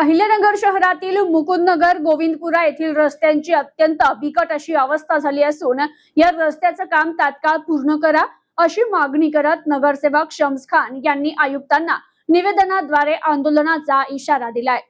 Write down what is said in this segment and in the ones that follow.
अहिल्यानगर शहरातील मुकुंदनगर गोविंदपुरा येथील रस्त्यांची अत्यंत बिकट अशी अवस्था झाली असून या रस्त्याचं काम तात्काळ पूर्ण करा अशी मागणी करत नगरसेवक शम्स खान यांनी आयुक्तांना निवेदनाद्वारे आंदोलनाचा इशारा दिलाय।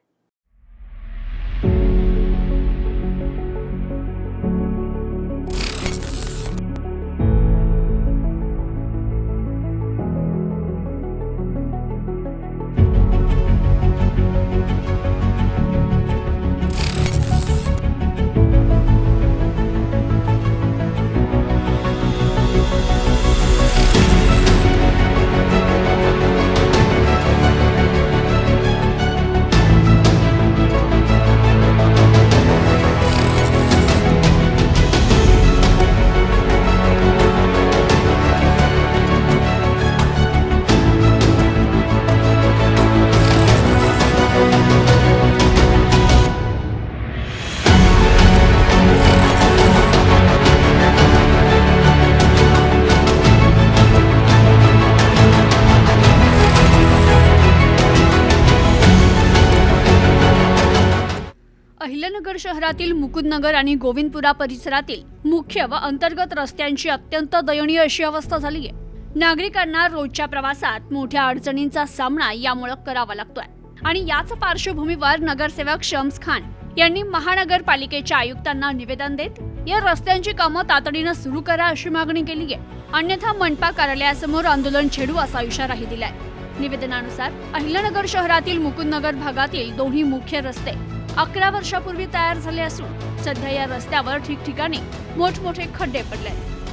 अहिल्यानगर शहरातील मुकुंदनगर आणि गोविंदपुरा परिसरातील मुख्य व अंतर्गत रस्त्यांची अत्यंत दयनीय अशी अवस्था झाली आहे। नागरिकांना रोजच्या प्रवासात मोठ्या अडचणींचा सामना यामुळे करावा लागतोय आणि याच पार्श्वभूमीवर नगरसेवक शम्स खान यांनी महानगरपालिकेच्या आयुक्तांना निवेदन देत या रस्त्यांची कामं तातडीने सुरू करा अशी मागणी केली आहे, अन्यथा मनपा कार्यालयासमोर आंदोलन छेडू असा इशाराही दिलाय। निवेदनानुसार अहिल्यानगर शहरातील मुकुंदनगर भागातील दोन्ही मुख्य रस्ते 11 वर्षापूर्वी तयार झाले असून सध्या या रस्त्यावर ठिकठिकाणी मोठमोठे खड्डे पडले।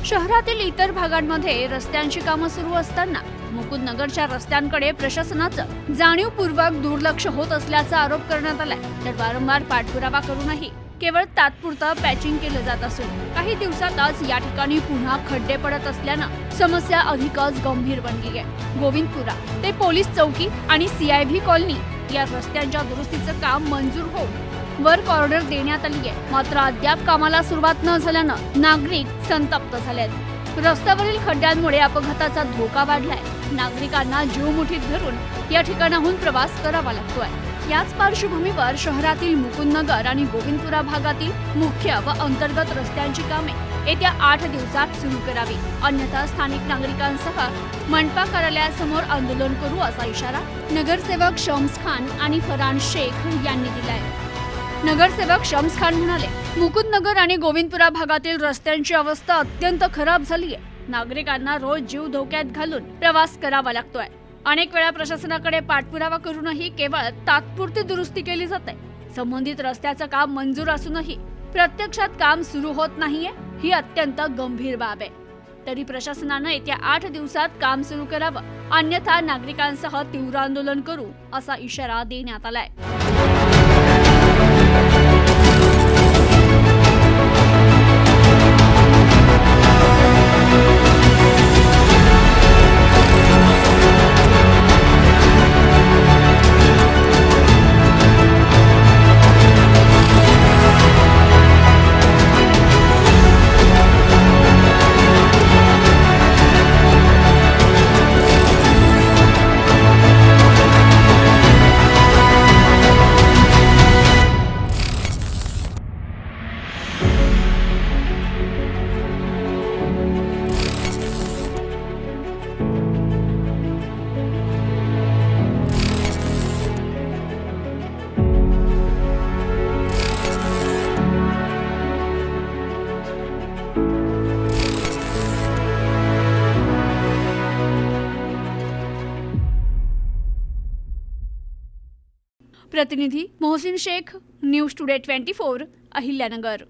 शहरातील इतर भागांमध्ये रस्त्यांची कामं सुरू असताना मुकुंदनगरच्या रस्त्यांकडे प्रशासनाचं जाणीवपूर्वक दुर्लक्ष होत असल्याचा आरोप करण्यात आलाय। तर वारंवार पाठपुरावा करूनही केवळ तात्पुरतं पॅचिंग केलं जात असून काही दिवसातच या ठिकाणी पुन्हा खड्डे पडत असल्यानं समस्या अधिकच गंभीर बनली आहे। गोविंदपुरा ते पोलीस चौकी आणि CIV कॉलनी या रस्त्यांच्या दुरुस्तीचं काम मंजूर होऊन वर्क ऑर्डर देण्यात आली आहे, मात्र अद्याप कामाला सुरुवात न झाल्यानं नागरिक संतप्त झालेत। रस्त्यावरील खड्ड्यांमुळे अपघाताचा धोका वाढलाय। नागरिकांना जीव मुठीत धरून या ठिकाणाहून प्रवास करावा लागतोय। याच पार्श्वभूमीवर शहरातील मुकुंदनगर आणि गोविंदपुरा भागातील मुख्य व अंतर्गत रस्त्यांची कामे येत्या 8 दिवसात सुरू करावी, अन्यथा स्थानिक नागरिकांसह मनपा कार्यालयासमोर आंदोलन करू असा इशारा नगरसेवक शम्स खान आणि फरहान शेख यांनी दिलाय। नगरसेवक शम्स खान म्हणाले, मुकुंदनगर आणि गोविंदपुरा भागातील रस्त्यांची अवस्था अत्यंत खराब झाली आहे। नागरिकांना रोज जीव धोक्यात घालून प्रवास करावा लागतोय। अनेक वेळा प्रशासनाकडे पाठपुरावा करूनही केवळ तात्पुरती दुरुस्ती केली जाते। संबंधित रस्त्याचं काम मंजूर असूनही प्रत्यक्षात काम सुरू होत नाहीये, ही अत्यंत गंभीर बाब आहे। तरी प्रशासनानं येत्या 8 दिवसात काम सुरू करावं, अन्यथा नागरिकांसह तीव्र आंदोलन करू असा इशारा देण्यात आलाय। प्रतिनिधी मोहसिन शेख, न्यूज टुडे 24, अहिल्यानगर।